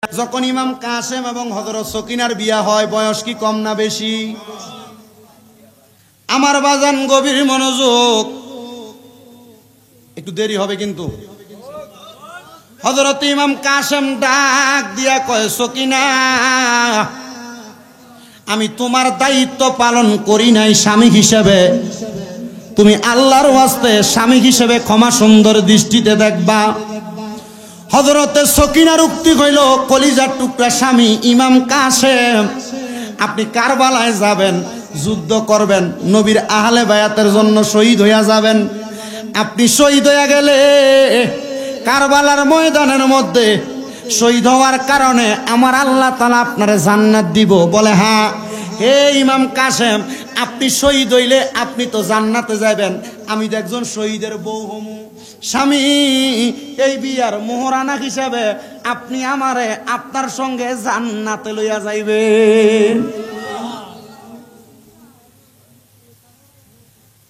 যখন ইমাম কাসেম এবং হযরত সকিনার বিয়া হয় বয়স কি কম না বেশি? আমার বাজান গভীর মনোযোগ, একটু দেরি হবে কিন্তু। হযরত ইমাম কাসেম ডাক দিয়া কয়, সকিনা, আমি তোমার দায়িত্ব পালন করি নাই স্বামী হিসেবে, তুমি আল্লাহর ওয়াস্তে স্বামী হিসেবে ক্ষমা সুন্দর দৃষ্টিতে দেখবা। হযরতে সকিনার উক্তি হইল, কলিজার টুকরা স্বামী ইমাম কাসেম, আপনি কারবালায় যাবেন, যুদ্ধ করবেন, নবীর আহলে বায়াতের জন্য শহীদ হইয়া যাবেন। আপনি শহীদ হইয়া গেলে কারবালার ময়দানের মধ্যে শহীদ হওয়ার কারণে আমার আল্লাহ তাআলা আপনারে জান্নাত দিব। বলে, হ্যাঁ। হে ইমাম কাসেম, আপনি শহীদ হইলে আপনি তো জান্নাতে যাবেন, আমি তো একজন শহীদের বউ হমু। স্বামী, এই বিয়ার মোহরানা হিসাবে আপনি আমারে আপনার সঙ্গে জান্নাতে লইয়া যাইবেন।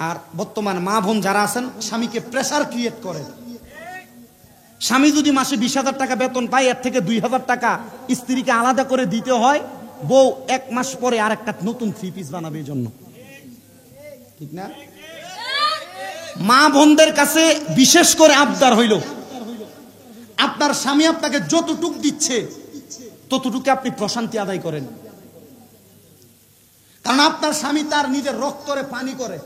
আর বর্তমান মা বোন যারা আছেন, স্বামীকে প্রেসার ক্রিয়েট করে। স্বামী যদি মাসে 20,000 টাকা বেতন পায়, এর থেকে 2,000 টাকা স্ত্রীকে আলাদা করে দিতে হয়। বউ 1 মাস পরে আর একটা নতুন 3 পিস বানাবে, এই জন্য। ঠিক না? মা বোনদের কাছে বিশেষ করে আবদার হইল, আপনার স্বামী আপনাকে যতটুক দিচ্ছে ততটুকু আপনি প্রশান্তি আদায় করেন। কারণ আপনার স্বামী তার নিজের রক্তরে পানি করে,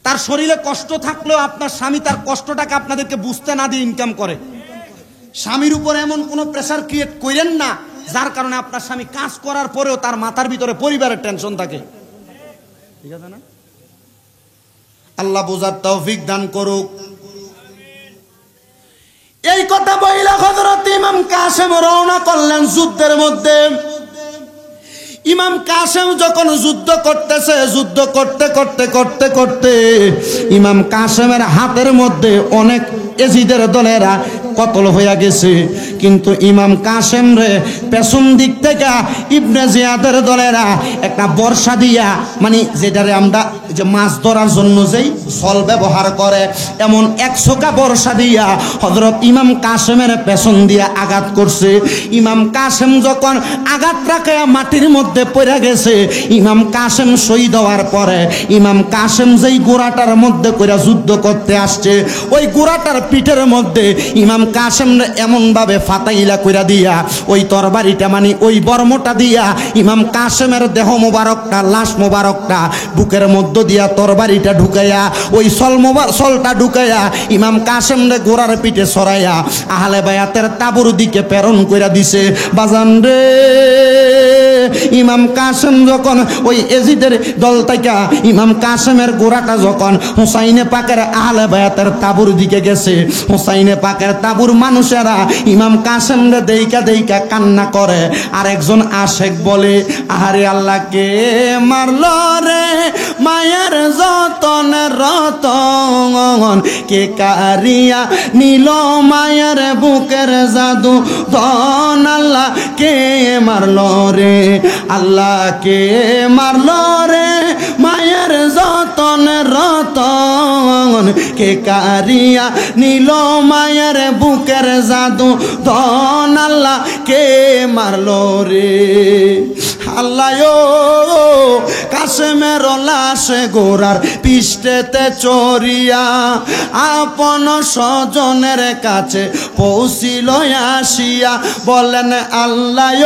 তার শরীরে কষ্ট থাকলেও আপনার স্বামী তার কষ্টটাকে আপনাদেরকে বুঝতে না দিয়ে ইনকাম করে। স্বামীর উপর এমন কোনো প্রেসার ক্রিয়েট করেন না যার কারণে আপনার স্বামী কাজ করার পরেও তার মাথার ভিতরে পরিবারের টেনশন থাকে। ঠিক আছে না? আল্লাহ বুঝার তৌফিক দান করুক। এই কথা বইলা হযরত ইমাম কাসেম রওনা করলেন যুদ্ধের মধ্যে। ইমাম কাসেম যখন যুদ্ধ করতেছে, যুদ্ধ করতে করতে করতে করতে ইমাম কাসেমের হাতের মধ্যে অনেক এজিদের দলেরা কতল হইয়া গেছে, কিন্তু ইমাম কাসেম রে পেছন দিক থেকে ইবনে জিয়াদের দলেরা একটা বর্ষা দিয়া, মানে যেটারে আমরা যে মাছ ধরার জন্য যেই সল ব্যবহার করে, এমন 1 ছোকা বর্ষা দিয়া হযরত ইমাম কাসেমের পেছন দিয়া আঘাত করছে। ইমাম কাসেম যখন আঘাত রাখে মাটির মধ্যে পড়ে গেছে, ইমাম কাসেম শহীদ হওয়ার পরে ইমাম কাসেম যেই গোড়াটার মধ্যে করে যুদ্ধ করতে আসছে, ওই গোড়াটার পিঠের মধ্যে ইমাম কাসেম এমন ভাবে ফাতাইলা কইরা দিয়া ওই তরবারিটা, মানে ওই বর্মটা দিয়া ইমাম কাসেমের দেহ মোবারকটা, লাশ মোবারকটা বুকের মধ্য দিয়া তরবারিটা ঢুকাইয়া, ওই সলটা ঢুকাইয়া ইমাম কাসেম রে গোড়ার পিঠে সরাইয়া আহলে বায়াতের তাবুর দিকে প্রেরণ কইরা দিছে। বাজান রে, ইমাম কাসেম যখন ওই এজিদের দল থেকে ইমাম কাসেমের গোড়াটা যখন হুসাইনে পাকের আহলে বায়াতের তাবুর দিকে গেছে, হুসাইনে পাকের তাবুর মানুষেরা ইমাম কাসেম রে দেইকা দেইকা কান্না করে। আর একজন আশেক বলে, আহারে আল্লাহকে মারল রে মায়ের যতন রতন, কে কারিয়া নিল মায়ের বুকের জাদু ধন, আল্লাহ কে মারল রে, আল্লাহ কে মারল রে মায়ের যতন রতন, কে কারিয়া নিল মায়ের বুকের জাদু ধন, আল্লাহ কে মারল রে। আল্লাহ ও কাসেমের লাশ গোরার পিষ্টেতে চড়িয়া আপন স্বজনের কাছে পৌঁছিল আসিয়া, বলেন আল্লাহ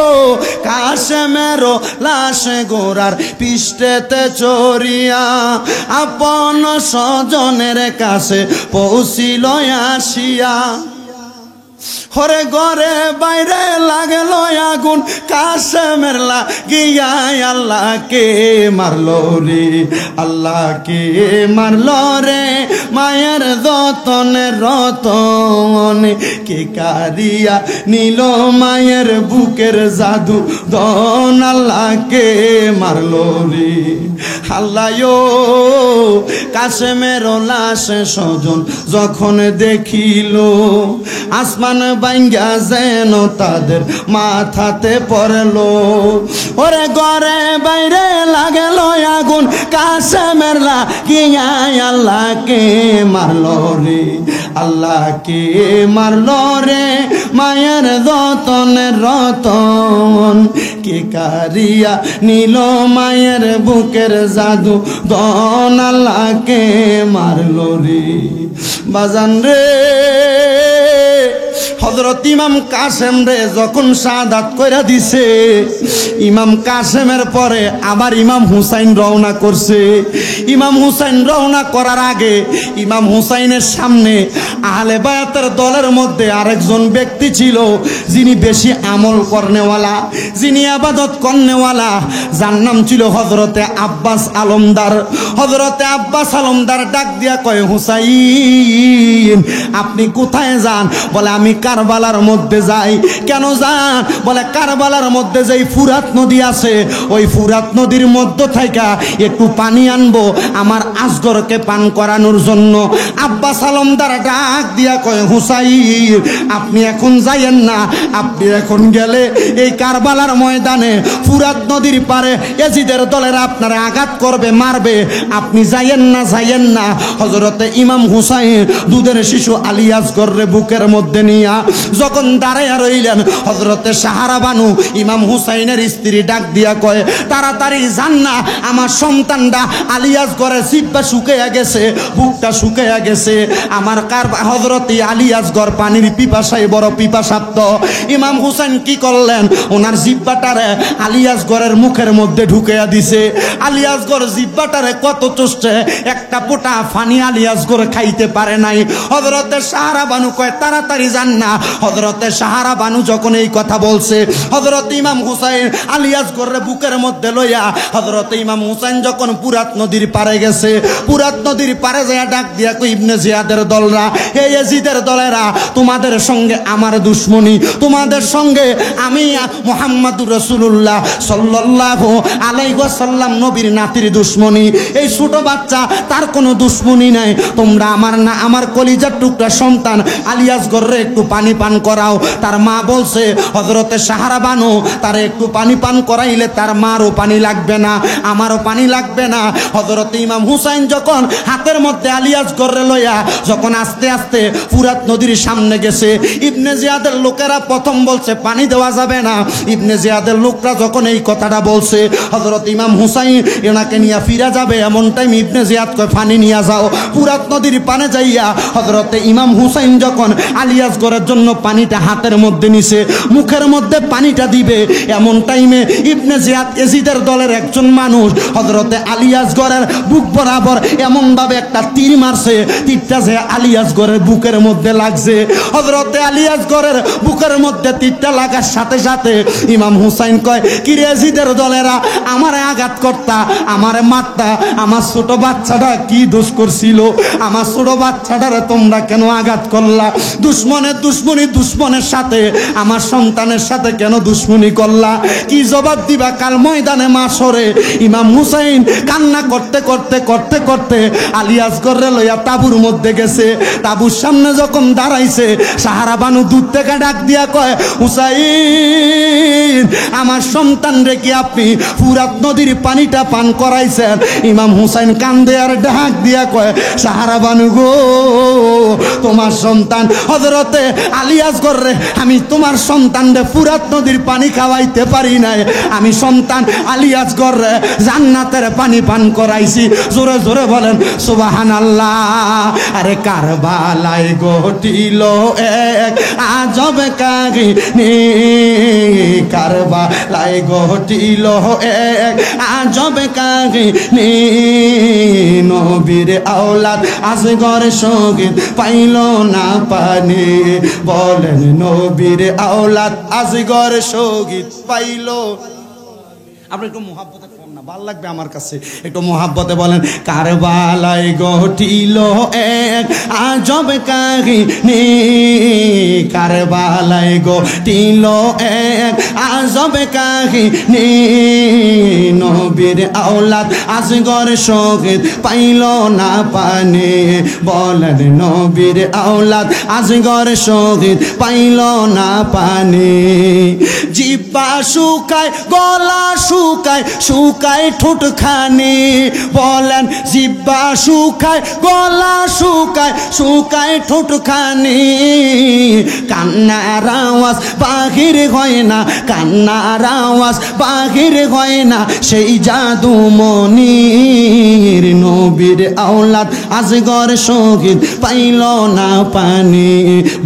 ও কাসেমের লাশ গোরার পিষ্টেতে চড়িয়া আপন স্বজনের কাছে পৌঁছিল আসিয়া। হরে ঘরে বাইরে লাগল আগুন কাসেমের লাগিয়া, আল্লাহ কে মারল রে, আল্লাহ কে মারল রে মায়ের যতনের রতন, কে কারিয়া নিল মায়ের বুকের জাদু ধন, আল্লাহ কে মারল রে। আল্লাহ ও কাসেমের লাশ স্বজন যখন দেখিল, আসমান ভাঙ্গা যেন তাদের মাথাতে পড়লো। ওরে ঘরে বাইরে লাগেল আগুন, কাসেমের লাগিয়া আল্লাহকে মারলো রে, আল্লাহকে মারলো রে, মায়ের রতনের রতন কে কারিয়া নিল মায়ের বুকের জাদু দন, আল্লাহকে মারলো রে। বাজান রে, হযরত ইমাম কাসেম রে যখন শাহাদাত কইরা দিছে, ইমাম কাসেমের পরে আবার ইমাম হুসাইন রওনা করছে। ইমাম হুসাইন রওনা করার আগে ইমাম হুসাইনের সামনে আহলে বায়াতের দলের মধ্যে আরেকজন ব্যক্তি ছিল, যিনি বেশি আমল করনেওয়ালা, যিনি ইবাদত করনেওয়ালা, যার নাম ছিল হযরতে আব্বাস আলমদার। হযরতে আব্বাস আলমদার ডাক দিয়া কয়, হুসাইন আপনি কোথায় যান? বলে আমি কারবালার মধ্যে যাই। কেন যান? বলে কারবালার মধ্যে যেই ফুরাত নদী আছে, ওই ফুরাত নদীর মধ্য থেকে একটু পানি আনবো আমার আসগরকে পান করানোর জন্য। আব্বাস আলমদার ডাক দিয়া কয়, হুসাইন আপনি এখন যাইয়েন না, আপনি এখন গেলে এই কারবালার ময়দানে ফুরাত নদীর পারে এজিদের দলেরা আপনারা আঘাত করবে, মারবে, আপনি যাইয়েন না, যাইয়েন না। হযরতে ইমাম হুসাইন দুধের শিশু আলী আসগররে বুকের মধ্যে নিয়া যখন দাঁড়াইয়া রইলেন, হযরতে সাহারা বানু ইমাম হুসাইনের স্ত্রী ডাক দিয়া কয়, তাড়াতাড়ি যান না, আমার সন্তানটা আলী আসগরের জিহ্বা শুকাইয়া গেছে, বুকটা শুকাইয়া গেছে। আমার হযরতে আলী আসগর পানির পিপাসায় বড় পিপাসাপ্ত। ইমাম হুসাইন কি করলেন? ওনার জিহ্বাটারে আলী আসগরের মুখের মধ্যে ঢুকাইয়া দিছে। আলী আসগর জিহ্বাটারে কত চষছে, একটা ফোঁটা পানি আলী আসগর খাইতে পারে নাই। হযরতে সাহারা বানু কয়, তাড়াতাড়ি যান না। হযরতে সাহারা বানু যখন এই কথা বলছে, হযরত ইমাম হুসাইন আলী আসগরের বুকের মধ্যে লইয়া হযরত ইমাম হুসাইন যখন পুরাত নদীর পারে গেছে, পুরাত নদীর পারে যায় ডাক দিয়া কই, ইবনে জিয়াদের দলরা, হে ইয়াজিদের দলেরা, তোমাদের সঙ্গে আমার দুশমনি, তোমাদের সঙ্গে আমি মুহাম্মদুর রাসূলুল্লাহ সাল্লাল্লাহু আলাইহি ওয়াসাল্লাম নবীর নাতির দুশমনি। এই ছোট বাচ্চা তার কোনো দুশমনি নাই। তোমরা আমার না আমার কলিজার টুকরা সন্তান আলী আসগররে একটু পানি পান করাও। তার মা বলছে, হযরতে সাহারা বানু তারে একটু পানি পান করাইলে তার মারও পানি লাগবে না, আমারও পানি লাগবে না। হযরতে ইমাম হুসাইন যখন হাতের মধ্যে আলী আসগররে লইয়া যখন আস্তে আস্তে ফুরাত নদীর সামনে গেছে, ইবনে জিয়াদের লোকেরা প্রথম বলছে পানি দেওয়া যাবে না। ইবনে জিয়াদের লোকরা যখন এই কথাটা বলছে, হযরত ইমাম হুসাইন এনাকে নিয়ে ফিরে যাবে, এমন টাইম ইবনে জিয়াদ কয়, পানি নিয়ে যাও। ফুরাত নদীর পানে যাইয়া হযরতে ইমাম হুসাইন যখন আলী আসগরের জন্য পানিটা হাতের মধ্যে নিছে, মুখের মধ্যে পানিটা দিবে, এমন টাইমে ইবনে জিয়াদ এজিদের দলের একজন মানুষ হযরতে আলী আসগরের বুক বরাবর এমন ভাবে একটা তীর মারছে, তীরটা যে আলী আসগরের বুকের মধ্যে লাগছে। হযরতে আলী আসগরের বুকের মধ্যে তীরটা লাগার সাথে সাথে ইমাম হুসাইন কয়, কি রে এজিদের দলেরা, আমারে আঘাত করতা, আমারে মারতা, আমার ছোট বাচ্চাটা কি দোষ করছিল, আমার ছোট বাচ্চাটারে তোমরা কেন আঘাত করলা? দুশমনের দুশমনি, দুশমনের সাথে আমার সন্তানের সাথে কেন দুশমনি করলা? কি জবাব দিবা কাল ময়দানে মাশরে? ইমাম হুসাইন কান্না করতে করতে করতে করতে আলী আসগররে লইয়া তাবুর মধ্যে গেছে। তাবুর সামনে যখন দাঁড়াইছে, সাহারা বানু দূর থেকে ডাক দিয়া কয়, হুসাইন আমার সন্তান রে কি আপনি ফুরাত নদীর পানিটা পান করাইছেন? ইমাম হুসাইন কান্দে আর ডাক দিয়া কয়, সাহারা বানু গো, তোমার সন্তান হযরতে আলী আসগর রে আমি তোমার সন্তান রে ফুরাত নদীর পানি খাওয়াইতে পারি নাই, আমি সন্তান আলী আসগর রে জান্নাতের পানি পান করাইছি। জোরে জোরে বলেন সুবহানাল্লাহ। আরে কারবালায় ঘটিল এক আজব কাহিনী, কারবালায় ঘটিল এক আজব কাহিনী, নবীর আওলাদ আসগর শহীদ পাইল না পানি, বলেন নবীর আওলাদ আসগর শহীদ পাইল। আপনি একটু মুহাব্বতে না, ভাল লাগবে আমার কাছে। একটু মোহাব্বতে বলেন, কারবালায় ঘটিল এক আজব কাহিনী, কারবালায় ঘটিল এক আজব কাহিনী, নবীর আওলাদ আসগর শহীদ পাইল না পানি। বলেন নবীর আওলাদ আসগর শহীদ পাইল না পানি। জিহ্বা শুকায়, গলা শুকায়, শুকায় ঠোঁটখানি। বলেন জিহ্বা শুকায়, গলা শুকায়, শুকায় ঠোঁটখানি। কান্নার আওয়াজ বাহির হয় না, কান্নার আওয়াজ বাহির হয় না, সেই জাদু মনির। নবীর আওলাদ আসগর শহীদ পাইল না পানি।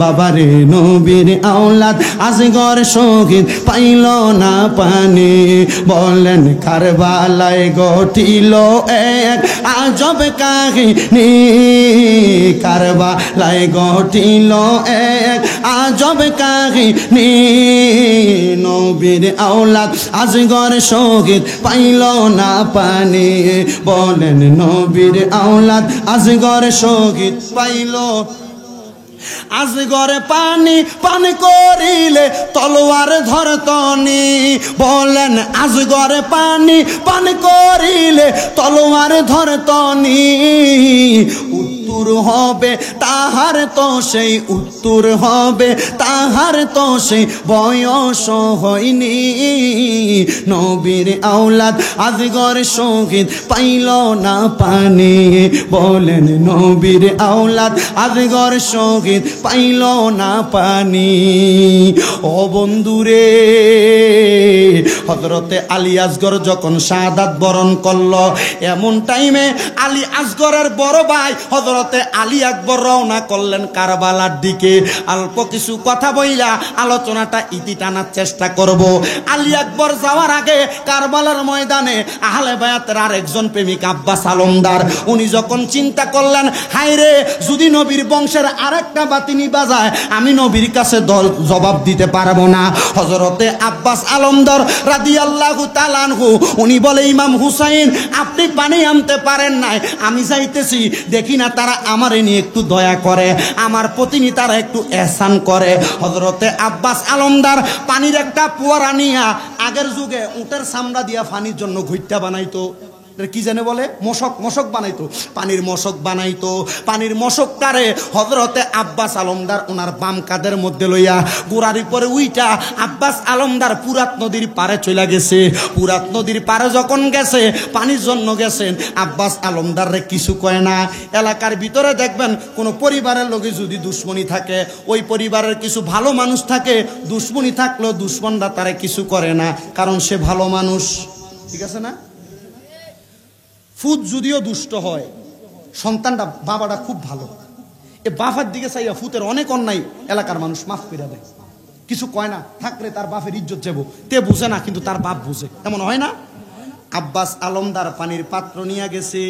বাবারে নবীর আওলাদ আসগর শহীদ পাইল না পানি। বলেন কারবালায় ঘটিল এক আজব কাহিনী, কারবালায় ঘটিল এক আজব কাহিনী, নবীর আওলাদ আসগর শহীদ পাইল না পানি। বলেন নবীর আওলাদ আসগর শহীদ পাইল। আসগরে পানি পান করিলে তলোয়ার ধরতনি। বলেন আসগরে পানি পান করিলে তলোয়ার ধরতনি। উত্তর হবে তাহার তো সেই, উত্তর হবে তাহার তো সেই বয়স হয়নি। নবীর আওলাদ আসগর শহীদ পাইল না পানি। বলেন নবীর আওলাদ আসগর শহীদ পাইল না পানি। ও বন্ধুরে, হযরতে আলী আসগর যখন শাহাদাত বরণ করল, এমন টাইমে আলী আসগরের বড় ভাই হযরতে আলী আকবর রওনা করলেন কারবালার দিকে। অল্প কিছু কথা বইলা আলোচনাটা ইতি টানার চেষ্টা করব। আলী আকবর যাওয়ার আগে কারবালার ময়দানে আহলে বায়াতের আরেকজন প্রেমিক আব্বাস আলমদার, উনি যখন চিন্তা করলেন, হায় রে, যদি নবীর বংশের আরেকটা বাতি নিবা যায় আমি নবীর কাছে জবাব দিতে পারবো না। হযরতে আব্বাস আলমদার রাদিয়াল্লাহু তাআলা আনহু উনি বলে, ইমাম হুসাইন আপনি পানি আনতে পারেন নাই, আমি যাইতেছি, দেখি না তারা আমারে নিয়ে একটু দয়া করে, আমার প্রতিনি তারা একটু এহসান করে। হযরতে আব্বাস আলমদার পানির একটা পুয়ারা নিয়া, আগের যুগে উটের চামড়া দিয়া পানির জন্য ঘুইটা বানাইতো, কি জানে বলে, মশক, মশক বানাইতো, পানির মশক বানাইতো। পানির মশকটারে হযরতে আব্বাস আলমদার ওনার বাম কাঁধের মধ্যে লইয়া গোড়ার পরে উইটা আব্বাস আলমদার পুরাত নদীর পারে চলে গেছে। পুরাত নদীর পারে যখন গেছে, পানির জন্য গেছেন, আব্বাস আলমদার রে কিছু কয় না। এলাকার ভিতরে দেখবেন কোনো পরিবারের লোকে যদি দুশ্মনী থাকে, ওই পরিবারের কিছু ভালো মানুষ থাকে, দুশ্মনী থাকলেও দুশ্মনরা তারে কিছু করে না, কারণ সে ভালো মানুষ। ঠিক আছে না? ফুত যদিও দুষ্ট হয়, সন্তানটা বাবাটা খুব ভালো, এ বাফার দিকে চাইয়া ফুতের অনেক অন্যায় এলাকার মানুষ মাফ করে দেয়, কিছু কয় না, থাকলে তার বাপের ইজ্জত যাবো, তে বুঝে না কিন্তু তার বাপ বুঝে, এমন হয় না? আব্বাস আলমদার পানির পাত্র নিয়ে গেছে।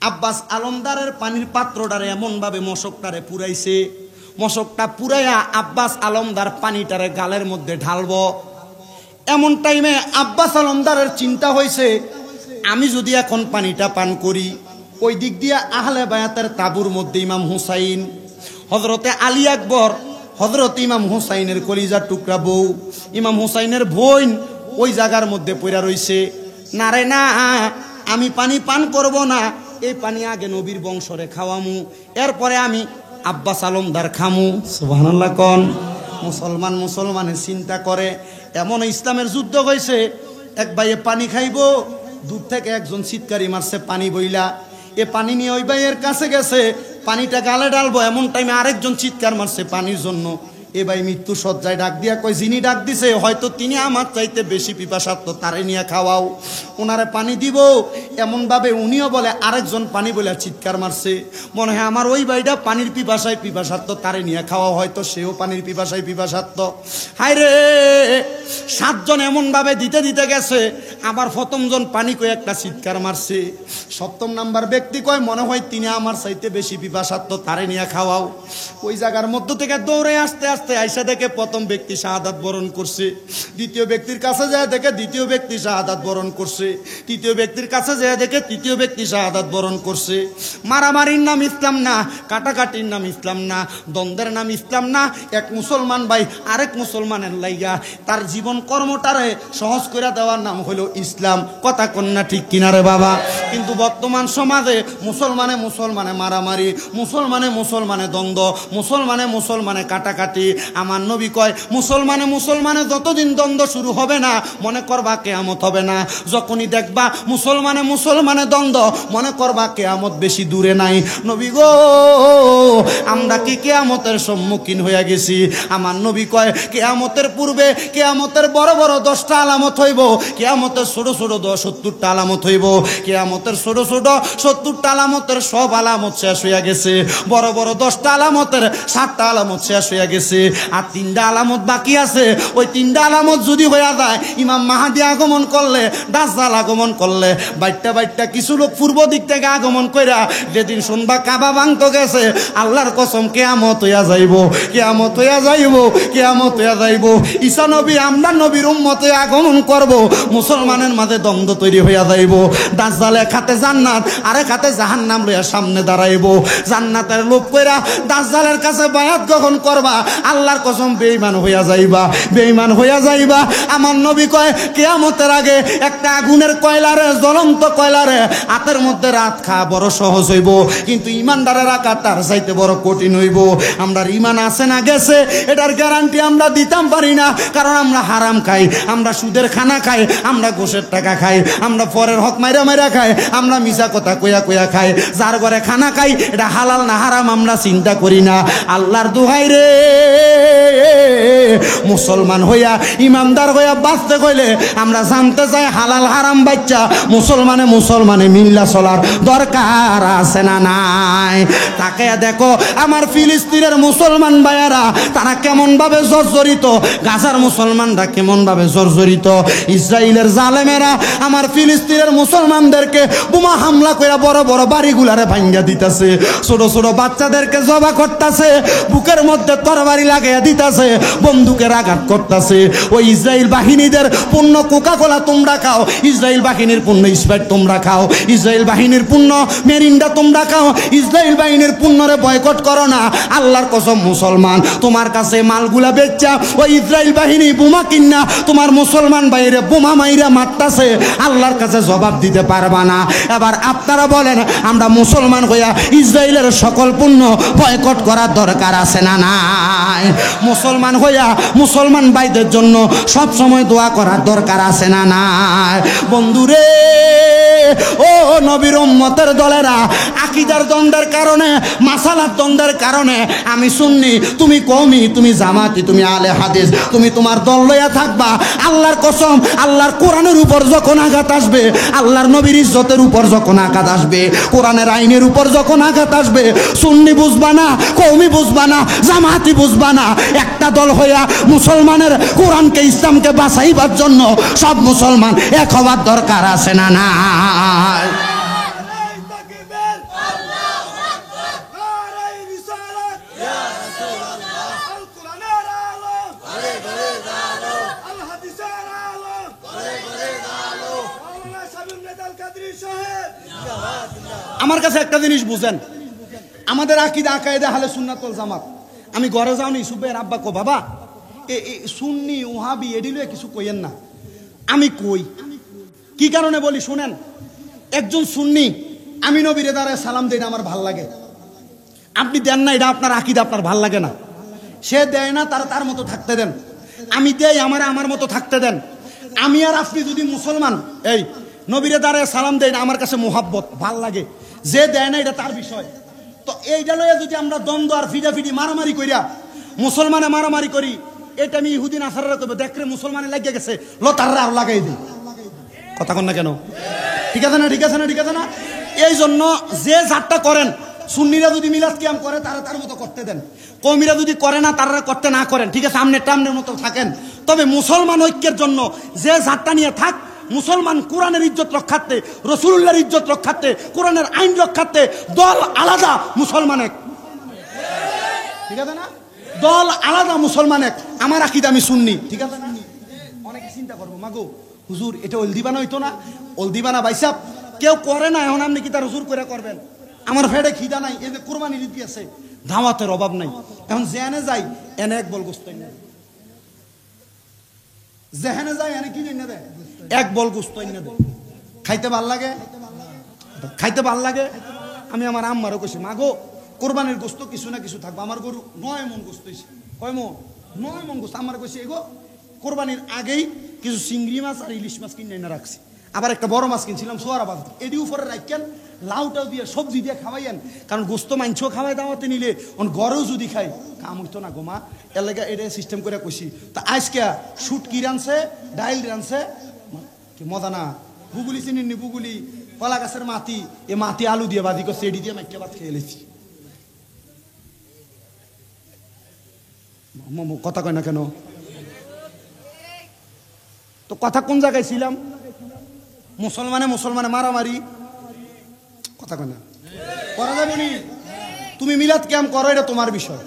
আব্বাস আলমদারের পানির পাত্রটারে এমন ভাবে মশকটারে পুরাইছে, মশকটা পুরাইয়া আব্বাস আলমদার পানিটারে গালের মধ্যে ঢালবো। এমন টাইমে আব্বাস আলমদারের চিন্তা হয়েছে, আমি যদি এখন পানিটা পান করি, ওই দিক দিয়ে আহলে বায়াতের তাবুর মধ্যে ইমাম হুসাইন, হযরতে আলী আকবর, হযরত ইমাম হুসাইনের কলিজার টুকরা বউ, ইমাম হুসাইনের বোন ওই জায়গার মধ্যে পড়া রইছে। না রে না, আমি পানি পান করব না, এই পানি আগে নবীর বংশরে খাওয়ামু, এরপরে আমি আব্বাস আলমদার খামু। সুবহানাল্লাহ কোন। মুসলমানের চিন্তা করে, এমন ইসলামের যুদ্ধ হয়েছে, এক ভাইয়ে পানি খাইবো, দূর থেকে একজন চিৎকারি মারছে পানি বইলা, এ পানি নিয়ে ওই ভাইয়ের কাছে গেছে, পানিটা গালে ডালবো, এমন টাইমে আরেকজন চিৎকার মারছে পানির জন্য। এ ভাই মৃত্যু সজ্জায় ডাক দিয়া কয়, যিনি ডাক দিছে হয়তো তিনি আমার চাইতে বেশি পিপাসার্থ, তারে নিয়ে খাওয়াও, ওনারে পানি দিব। এমন ভাবে উনিও বলে আরেকজন পানি বলে চিৎকার মারছে, মনে হয় আমার ওই ভাইটা পানির পিপাসার্থ, তারে নিয়ে খাওয়াও, হয়তো সেও পানির পিপাসার্থ। হায় রে, 7 জন এমন ভাবে দিতে দিতে গেছে, আবার 1ম জন পানি কয়ে একটা চিৎকার মারছে, 7ম নাম্বার ব্যক্তি কয় মনে হয় তিনি আমার চাইতে বেশি পিপাসার্থ, তারে নিয়ে খাওয়াও। ওই জায়গার মধ্য থেকে দৌড়ে আসতে আসতে থেকে আইসা দেখে প্রথম ব্যক্তি শাহাদাত বরণ করছে, দ্বিতীয় ব্যক্তির কাছে যায় দেখে দ্বিতীয় ব্যক্তি শাহাদাত বরণ করছে, তৃতীয় ব্যক্তির কাছে যায় দেখে তৃতীয় ব্যক্তি শাহাদাত বরণ করছে। মারামারির নাম ইসলাম না, কাটাকাটির নাম ইসলাম না, দ্বন্দ্বের নাম ইসলাম না। এক মুসলমান ভাই আরেক মুসলমানের লাইগা তার জীবন কর্মটারে সহজ করে দেওয়ার নাম হলো ইসলাম। কথা কন্যা ঠিক কিনারে বাবা? কিন্তু বর্তমান সমাজে মুসলমানে মুসলমানে মারামারি, মুসলমানে মুসলমানে দ্বন্দ্ব, মুসলমানে মুসলমানে কাটাকাটি। আমার নবী কয় মুসলমানে মুসলমানে যতদিন দ্বন্দ্ব শুরু হবে না মনে করবা কিয়ামত হবে না। যখনই দেখবা মুসলমানে মুসলমানে দ্বন্দ্ব মনে করবা কিয়ামত বেশি দূরে নাই। নবী গো আমরা কি কিয়ামতের সম্মুখীন হয়ে গেছি? আমার নবী কয় কিয়ামতের পূর্বে কিয়ামতের বড় বড় 10টা আলামত হইব, কিয়ামতের ছোট ছোট 70টা আলামত হইব। কিয়ামতের ছোট ছোট 70টা আলামতের সব আলামত শেষ হয়ে গেছে, বড় বড় 10টা আলামতের 7টা আলামত শেষ হয়ে গেছে, আর 3টা আলামত বাকি আছে। ওই 3টা আলামত যদি হয়ে যায়, ইমাম মাহাদি আগমন করলে, দাজ্জাল আগমন করলে, বাইটটা কিছু লোক পূর্ব দিক থেকে আগমন কইরা যেদিন শুনবা কাবা ভাঙতে গেছে, আল্লাহর কসম কিয়ামত হইয়া যাইব, কিয়ামত হইয়া যাইব, কিয়ামত হইয়া যাইব। ঈসা নবী আমরা নবীর উম্মতে আগমন করব, মুসলমানের মাঝে দ্বন্দ্ব তৈরি হইয়া যাইব। দাজ্জাল এক হাতে জান্নাত আরেক হাতে জাহান্নাম লইয়া সামনে দাঁড়াইব। জান্নাতের লোভ কইরা দাজ্জালের কাছে বায়াত গ্রহণ করবা, আল্লাহর কসম বেঈমান হইয়া যাইবা, বেঈমান হইয়া যাইবা। আমার নবী কয় কিয়ামতের আগে একটা আগুনের কয়লারে, জ্বলন্ত কয়লারে হাতের মধ্যে রাত খাওয়া বড় সহজ হইব, কিন্তু ইমানদারের রাখা তার চাইতে বড় কঠিন হইব। আমরা ইমান আছে না গেছে এটার গ্যারান্টি আমরা দিতাম পারি না, কারণ আমরা হারাম খাই, আমরা সুদের খানা খাই, আমরা ঘোষের টাকা খাই, আমরা পরের হক মাইরা মাইরা খাই, আমরা মিছা কথা কইয়া কইয়া খাই। যার ঘরে খানা খাই এটা হালাল না হারাম আমরা চিন্তা করি না। আল্লাহর দোহাই রে, মুসলমান হইয়া ইমানদার হইয়া বাঁচতে কইলে আমরা জানতে চাই হালাল হারাম বাচ্চা মুসলমানে মুসলমানে মিল্লা চলার দরকার আছে না নাই? তাকে দেখো আমার ফিলিস্তিনের মুসলমান ভাইয়ারা তারা কেমন ভাবে জর্জরিত, গাজার মুসলমানরা কেমন ভাবে জর্জরিত। ইসরায়েলের জালেমেরা আমার ফিলিস্তিনের মুসলমানদেরকে বোমা হামলা করে বড় বড় বাড়িগুলারে ভাঙ্গা দিতেছে, ছোট ছোট বাচ্চাদেরকে জবা করতেছে, বুকের মধ্যে তরবারি লাগাইয়া দিতেছে, বন্দুকের আঘাত করতেছে। ওই ইসরায়েল বাহিনীদের পূর্ণ কোকা কোলা তোমরা খাও, ইসরায়েল বাহিনীর পূর্ণ স্প্রাইট তোমরা খাও, ইসরায়েল বাহিনীর পূর্ণ মেরিন্ডা তোমরা খাও, ইসরায়েল বাহিনীর পূর্ণরে বয়কট করো না। আল্লাহর কসম মুসলমান তোমার কাছে মালগুলা বেচা ওই ইসরায়েল বাহিনী বোমা কিনা তোমার মুসলমান বাইরে বোমা মাইরা মারতাছে, আল্লাহর কাছে জবাব দিতে পারবা না। এবার আপনারা বলেন আমরা মুসলমান হইয়া ইসরায়েলের সকল পণ্য বয়কট করার দরকার আছে না নাই? মুসলমান হইয়া মুসলমান ভাইদের জন্য সব সময় দোয়া করার দরকার আছে না নাই? বন্ধুরে ও নবীর উম্মতের দলেরা, আকীদার দ্বন্দ্বের কারণে, মাসালার দ্বন্দ্বের কারণে আমি সুন্নি তুমি কওমি, তুমি জামাতি, তুমি আলে হাদিস, তুমি তোমার দল লইয়া থাকবা। আল্লাহর কসম আল্লাহর কোরআনের উপর যখন আঘাত আসবে, আল্লাহর নবীর ইজ্জতের উপর যখন আঘাত আসবে, কোরআনের আইনের উপর যখন আঘাত আসবে, সুন্নি বুঝবা না, কওমি বুঝবা না, জামাতি বুঝবা না, একটা দল হইয়া মুসলমানের কোরআনকে ইসলামকে বাঁচাইবার জন্য সব মুসলমান এক হওয়ার দরকার আছে না না? আমার কাছে একটা জিনিস বুঝেন, আমাদের আকীদা আকায়েদে আহলে সুন্নাত ওয়াল জামাত। আমি ঘরে যাওনি সুবের আব্বা কো বাবা সুন্নি ওহাবি এডিলে কিছু কইেন না। আমি কই কি কারণে বলি শুনেন। একজন সুন্নি আমি নবীরে দাঁড়ায় সালাম দেই না, আমার ভাল লাগে। আপনি দেন না, এটা আপনার আকীদা, আপনার ভাল লাগে না। সে দেয় না, তার মতো থাকতে দেন। আমি দেই, আমার মতো থাকতে দেন। আমি আর আপনি যদি মুসলমান এই নবীরে দাঁড়ায় সালাম দেই না, আমার কাছে মোহাব্বত ভাল লাগে। যে দেয় না এটা তার বিষয়। তো এইটা লইয়া যদি আমরা দ্বন্দ্ব আর ফিডাফিডি মারামারি কইরা মুসলমানে মারামারি করি, এটা আমি ইহুদি নাসারারা করবো, দেখরে মুসলমানে লাগিয়ে গেছে লতাররা আর লাগাই দিই। কথা কন না কেন? ঠিক আছে না? ঠিক আছে না? ঠিক আছে না? এই জন্য যে জাতটা করেন, সুন্নিরা যদি মিলাদ কিয়াম করে তারা তার মতো করতে দেন, কওমিরা যদি করে না তারা করতে না করেন, ঠিক আছে? আমনের মতো থাকেন। তবে মুসলমান ঐক্যের জন্য যে জাতটা নিয়ে থাক, মুসলমান কোরআনের ইজ্জত রক্ষার্থে, রাসূলুল্লাহর ইজ্জত রক্ষার্থে, কোরআনের আইন রক্ষার্থে দল আলাদা, মুসলমান এক। ঠিক আছে না? দল আলাদা, মুসলমান এক, আমার আকীদা আমি সুন্নি, ঠিক আছে না? অনেকে চিন্তা করবো মাগো হুজুর এটা অলদিবানা হইতো না, অলদিবানা ভাইসাব কেউ করে না, এখন আপনি কি তার হুজুর করে করবেন? আমার ফেডে খিদা নাই, এই যে কুরবানি রীতি আছে, দাওয়াতের অভাব নাই, এখন জেনে যাই এনে এক বল গোস্ত এনে, যেখানে যাই এনে কি এনে দেয়, এক বল গোস্ত এনে দেয়। খাইতে ভাল লাগে, খাইতে ভাল লাগে। আমি আমার আম্মারও কইছি মাগো কোরবানির গোস্ত কিছু না কিছু থাকবে, আমার গরু 9 মণ গোস্ত হয়েছে, কয় মণ? 9 মণ গোস্ত। আমার কইছে এগো কোরবানির আগেই কিছু চিংড়ি মাছ আর ইলিশ মাছ কিনে এনে রাখছি, আবার একটা বড় মাছ কিনছিলাম সোয়ারাবাদ, এডি উপরে রাখেন, লাউটাও দিয়ে সবজি দিয়ে খাওয়াইয়েন, কারণ গোস্ত মাংসও খাওয়াই দাওয়াতে নিলে ঘরেও যদি খাই কাম হইতো না গোমা, এর লেগে এটা সিস্টেম করে কইছি। তা আজকে শুটকি রানছে, ডাইল রানছে, কি মজা না। বুগুলি চিনি বুগুলি, কলা গাছের মাটি, এ মাটি আলু দিয়ে বাদি করছে, এডি দিয়ে মাইকে ভাত খেয়ে এলেছি। কথা কয় না কেন? তো কথা কোন জায়গায় ছিলাম? মুসলমানে মারামারি, কথা কয় না, করা যাবে নি? তুমি মিলাদ ক্যাম্প করো, এটা তোমার বিষয়,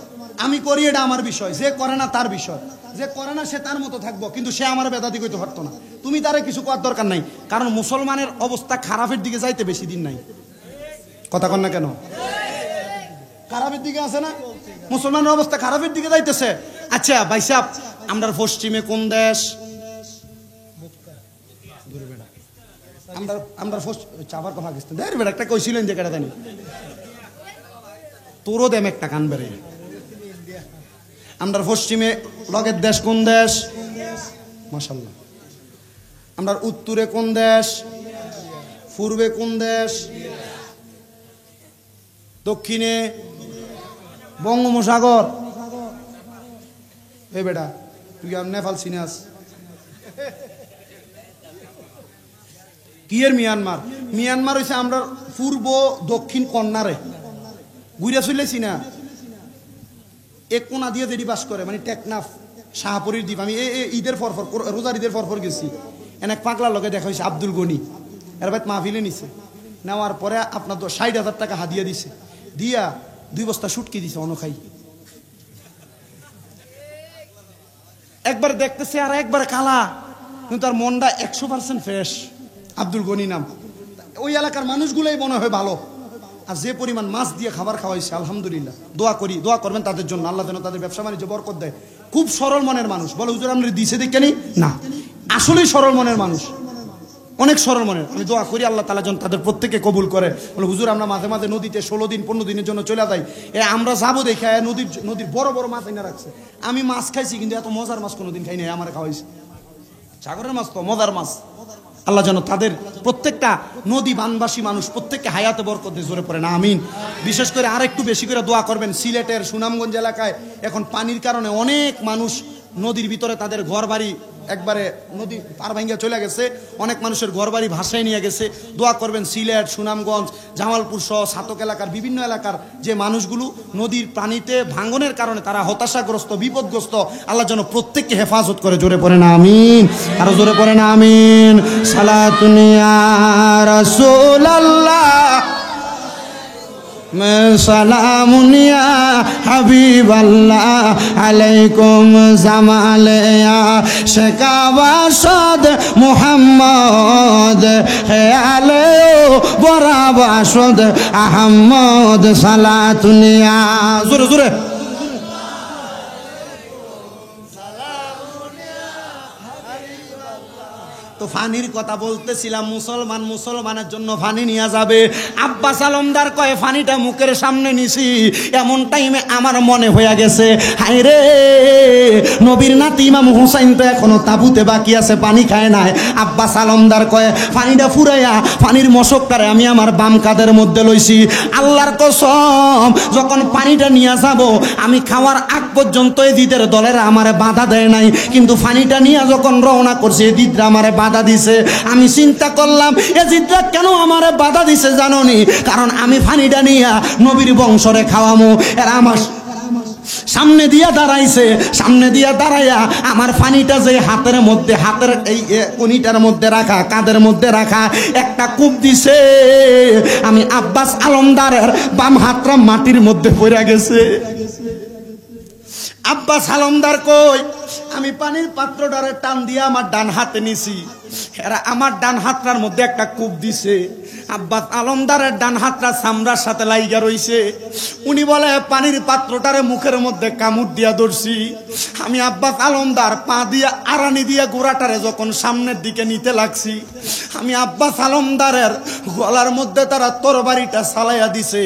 আমি করি এটা আমার বিষয়, যে করে না তার বিষয়, যে করে না সে তার মতো থাকবো, কিন্তু সে আমার বেদাতি কইতে পারতো না, তুমি তারে কিছু করার দরকার নাই, কারণ মুসলমানের অবস্থা খারাপের দিকে যাইতে বেশি দিন নাই। কথা কন না কেন? খারাপের দিকে আছে না, মুসলমানের অবস্থা খারাপের দিকে যাইতেছে। আচ্ছা ভাই সাহেব, আমরা পশ্চিমে কোন দেশ? আমরা চাবার কথা পাকিস্তান দেয় বেড়া, একটা কইছিলেন যে কেটা জানি তোরও দেম একটা কান বেড়ে। আমরা পশ্চিমে লগের দেশ কোন দেশ? মাশাআল্লাহ। আমরা উত্তরে কোন দেশ? পূর্বে কোন দেশ? দক্ষিণে বঙ্গোপসাগর। এই বেটা তুই নেপাল চিনাস কি এর? মিয়ানমার। মিয়ানমার হইছে আমরা পূর্ব দক্ষিণ কর্নারে ঘুরে চলেছি না, এক কোনা দিয়ে যেটি বাস করে, মানে টেকনাফ শাহপুরীর দ্বীপ। আমি ঈদের পরপর, রোজার ঈদের পরপর গেছি, এনে পাগলার লগে দেখা হয়েছে আব্দুল গনি, এর ভাই মাহফিলে নিছে, নেওয়ার পরে আপনার তো 60,000 টাকা হাদিয়া দিছে, দিয়া 2 বস্তা শুটকি দিছে অনখাই। একবার দেখতেছে আর একবার কালা, কিন্তু তার মনটা 100% ফ্রেশ। আব্দুল গনি নাম। ওই এলাকার মানুষগুলোই মনে হয় ভালো, আর যে পরিমাণ মাছ দিয়ে খাবার খাওয়াইছে আলহামদুলিল্লাহ। দোয়া করি, দোয়া করবেন তাদের জন্য, আল্লাহ যেন তাদের ব্যবসা বাণিজ্য বরকত দেয়। খুব সরল মনের মানুষ। বলে হুজুর আপনি দিছে দেখেনি? না, আসলেই সরল মনের মানুষ, অনেক সরল মনের। আমি দোয়া করি আল্লাহ তাআলা যেন তাদের প্রত্যেককে কবুল করে। বলে হুজুর আমরা মাঝে মাঝে নদীতে 16 দিন 15 দিনের জন্য চলে যাই, আমরা যাবো দেখে নদীর বড় বড় মাছ এনে রাখছে। আমি মাছ খাইছি, কিন্তু এত মজার মাছ কোনোদিন খাই নাই, আমার খাওয়াইছে। সাগরের মাছ তো মজার মাছ। আল্লাহ যেন তাদের প্রত্যেকটা নদী বানবাসী মানুষ প্রত্যেককে হায়াতে বরকত দিয়ে জোরে পড়ে না আমিন। বিশেষ করে আর একটু বেশি করে দোয়া করবেন, সিলেটের সুনামগঞ্জ এলাকায় এখন পানির কারণে অনেক মানুষ নদীর ভিতরে তাদের ঘর বাড়ি একবারে নদী পার ভাঙ্গা চলে গেছে, অনেক মানুষের ঘর বাড়ি ভাসায় নিয়ে গেছে। দোয়া করবেন সিলেট, সুনামগঞ্জ, জামালপুর সহ ছাতক এলাকার বিভিন্ন এলাকার যে মানুষগুলো নদীর পানিতে ভাঙনের কারণে তারা হতাশাগ্রস্ত, বিপদগ্রস্ত, আল্লাহ যেন প্রত্যেককে হেফাজত করে জোরে পড়ে না আমিন। আরো জোরে পড়ে না আমিন। সালাতুন ইয়া রাসূলুল্লাহ সালামুন ইয়া হাবিবাল্লাহ আলাইকুম জামালিয়া শেখাবাসদ মুহাম্মদ হেয়ালে বরাবাসদ আহমদ সালাতুন ইয়া জোরে জোরে তো ফানির কথা বলতেছিলাম। মুসলমানের জন্য ফানি নিয়ে যাবে। আব্বাস আলমদার কয় ফানিটা মুখের সামনে নিছি, এমন টাইমে আমার মনে হয়ে গেছে হায় রে, নবীর নাতি ইমাম হুসাইন তো এখনো তাবুতে বাকি আছে, পানি খায় নাই। আব্বাস আলমদার কয় ফানিটা ফুরাইয়া ফানির মশকটারে আমি আমার বাম কাঁধের মধ্যে লইছি। আল্লাহর কসম, যখন পানিটা নিয়ে যাব আমি খাওয়ার আগ পর্যন্ত এদিদের দলেরা আমারে বাধা দেয় নাই, কিন্তু পানিটা নিয়ে যখন রওনা করছে এদিদরা আমারে বাধা দিছে। আমি চিন্তা করলাম এজিদরা কেন আমারে বাধা দিছে জানোনি? কারণ আমি পানিটা নিয়ে নবীর বংশরে খাওয়ামো। এরা আমার সামনে দিয়া দাঁড়াইছে, সামনে দিয়া দাঁড়াইয়া আমার পানিটা যে হাতের মধ্যে, হাতের এই কনিটার মধ্যে রাখা, কাঁধের মধ্যে রাখা, একটা কূপ দিছে। আমি আব্বাস আলমদারের বাম হাতটা মাটির মধ্যে পড়ে গেছে। আব্বাস হালমদার কই আমি পানির পাত্রটারে টান দিয়ে আমার ডান হাতে নিছি, এরা আমার ডান হাতটার মধ্যে একটা কূপ দিছে। আব্বাস আলমদারের ডান হাতটা চামড়ার সাথে লাইগা রইছে। উনি বলে পানির পাত্রটারে মুখের মধ্যে কামড় দিয়া ধরছি। আমি আব্বাস আলমদার পা দিয়া আড়ানি দিয়া গোড়াটারে যখন সামনের দিকে নিতে লাগছি, আমি আব্বাস আলমদারের গলার মধ্যে তারা তরবারিটা চালাইয়া দিছে।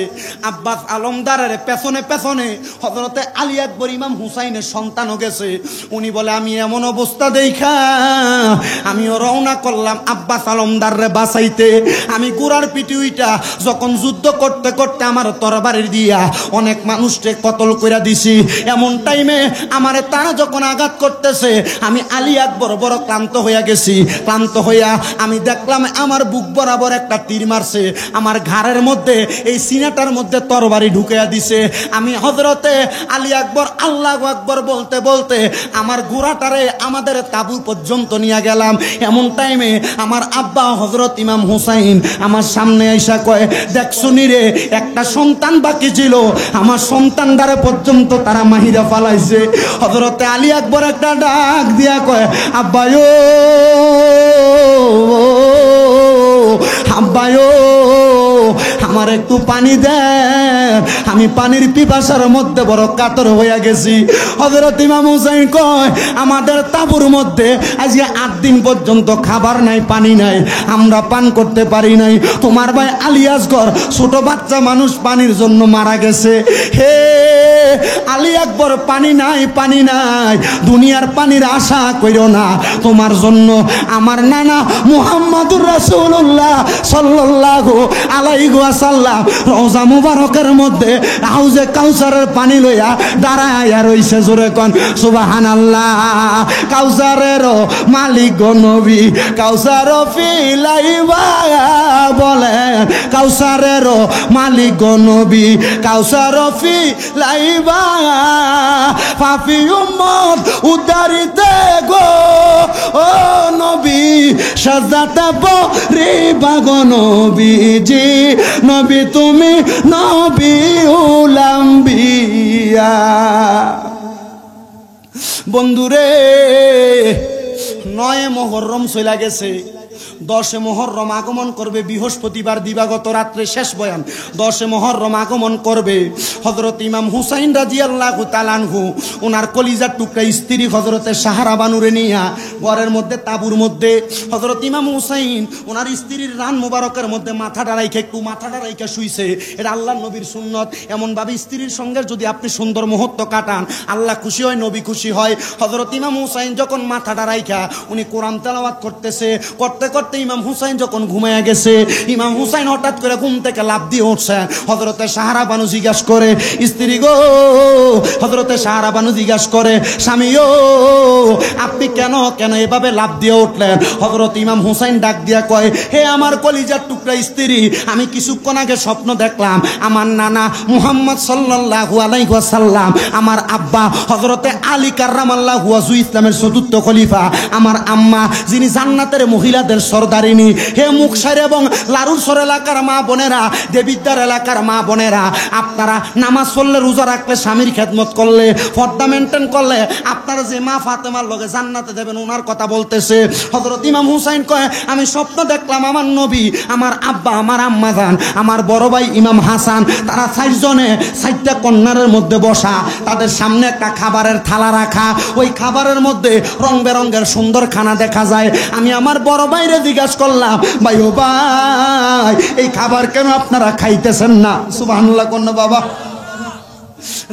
আব্বাস আলমদারের পেছনে পেছনে হযরতে আলী আকবর ইমাম হুসাইনের সন্তানও গেছে। উনি বলে আমি এমন অবস্থা দেখা আমিও রওনা করলাম আব্বাস আলমদাররে বাঁচাইতে। আমি গোড়ার পিটি উইটা যখন যুদ্ধ করতে করতে আমার তরবারির দিয়া অনেক মানুষকে কতল কইরা দিছি, এমন টাইমে আমারে তারা যখন আঘাত করতেছে আমি আলী আকবর বড় ক্লান্ত হইয়া গেছি। ক্লান্ত হইয়া আমি দেখলাম আমার বুক বরাবর একটা তীর মারছে, আমার ঘাড়ের মধ্যে এই সিনাটার মধ্যে তরবারি ঢুকাইয়া দিছে। আমি হযরতে আলী আকবর আল্লাহু আকবর বলতে বলতে আমার ঘোড়াটারে আমাদের তাবু পর্যন্ত নিয়ে গেলাম। এমন টাইমে আমার আব্বা হযরত ইমাম হুসাইন আমার সামনে আইসা কয়, দেখছো নি রে একটা সন্তান বাকি ছিল, আমার সন্তানটারে পর্যন্ত তারা মাহিরা ফালাইছে। হযরতে আলী আকবর একটা ডাক দিয়া কয়, আব্বায়ো আব্বায়ো আমার একটু পানি দেন, আমি পানির পিপাসার মধ্যে বড় কাতর হইয়া গেছি। হযরত ইমাম হুসাইন কয়, আমাদের তাঁবুর মধ্যে আজকে 8 দিন পর্যন্ত খাবার নাই, পানি নাই, আমরা পান করতে পারি নাই। তোমার ভাই আলী আসগর ছোট বাচ্চা মানুষ পানির জন্য মারা গেছে। হে আলী আকবর পানি নাই, পানি নাই, দুনিয়ার পানির আশা কইরো না, তোমার জন্য আমার নানা মুহাম্মদুর রাসূলুল্লাহ সাল্লাল্লাহু আলাইহি ওয়াসাল্লাম রওজা মুবারকের মধ্যে হাউজে কাউসারের পানি লইয়া দাঁড়ায়া রইছে। জোরে কোন সুবহানাল্লাহ। কাউসারের মালিক গো নবী, কাউসার ফিলাইবা বলেন, কাউসারের মালিক গো নবী, কাউসার ফিলাইবা পাপী উম্মত উদ্ধারিতে গো ও নবী, সাজাতা পরিবা গো নবীজি, নবী তুমি নবী উলাম্বিয়া। বন্ধুরে 9 মুহররম চলে গেছে, 10 মুহররম আগমন করবে বৃহস্পতিবার দিবাগত রাত্রে শেষ বয়ান। 10 মুহররম আগমন করবে হযরত ইমাম হুসাইন রাদিয়াল্লাহু তাআলা আনহু ওনার কলিজার টুকরা স্ত্রী হযরতে সাহারা বানুরে নিয়া ঘরের মধ্যে তাঁবুর মধ্যে হযরত ইমাম হুসাইন ওনার স্ত্রীর রান মুবারকের মধ্যে মাথাটা রাইখে একটু মাথাটা রাইখে শুইছে। এটা আল্লাহর নবীর সুন্নত। এমন ভাবে স্ত্রীর সঙ্গে যদি আপনি সুন্দর মুহূর্ত কাটান আল্লাহ খুশি হয়, নবী খুশি হয়। হযরত ইমাম হুসাইন যখন মাথাটা রাইখা উনি কোরআন তেলাওয়াত করতেছে, করতে করতে ইমাম হুসাইন যখন ঘুমায়া গেছে, ইমাম হুসাইন হঠাৎ করে ঘুম থেকে লাফ দিয়ে উঠছে। হযরতে সাহারা বানু জিজ্ঞাসা করে, স্ত্রী গো, হযরতে সাহারা বানু জিজ্ঞাসা করে, স্বামী ও আপনি কেন কেন এভাবে লাফ দিয়ে উঠলেন? হযরত ইমাম হুসাইন ডাক দিয়া কয়, হে আমার কলিজার টুকরা স্ত্রী, আমি কিছুক্ষণ আগে স্বপ্ন দেখলাম আমার নানা মুহাম্মদ সাল্লাল্লাহু আলাইহি ওয়াসাল্লাম, আমার আব্বা হযরতে আলী কাররামাল্লাহু ওয়াজহু ইসলামের চতুর্থ খলিফা, আমার আম্মা যিনি জান্নাতের মহিলাদের সরদারিনী, হে মুকসার এবং লারুসর এলাকার মা বোনেরা, দেবিদ্দার এলাকার মা বোনেরা, আপনারা নামাজ পড়লে, রোজা রাখলে, স্বামীর খেদমত করলে, পর্দা মেনটেন করলে আপনারা যে মা ফাতেমার লগে জান্নাতে দেবেন ওনার কথা বলতেছে। হযরত ইমাম হুসাইন কয়, আমি স্বপ্ন দেখলাম আমার নবী, আমার আব্বা, আমার আম্মা জান, আমার বড় ভাই ইমাম হাসান, তারা 4 জনে 4টা কর্নারের মধ্যে বসা, তাদের সামনে একটা খাবারের থালা রাখা, ওই খাবারের মধ্যে রং বেরঙের সুন্দর খানা দেখা যায়। আমি আমার বড় ভাইরে জিজ্ঞাসা করলাম, ভাই ও ভাই এই খাবার কেন আপনারা খাইতেছেন না? সুবহানাল্লাহ কোন বাবা,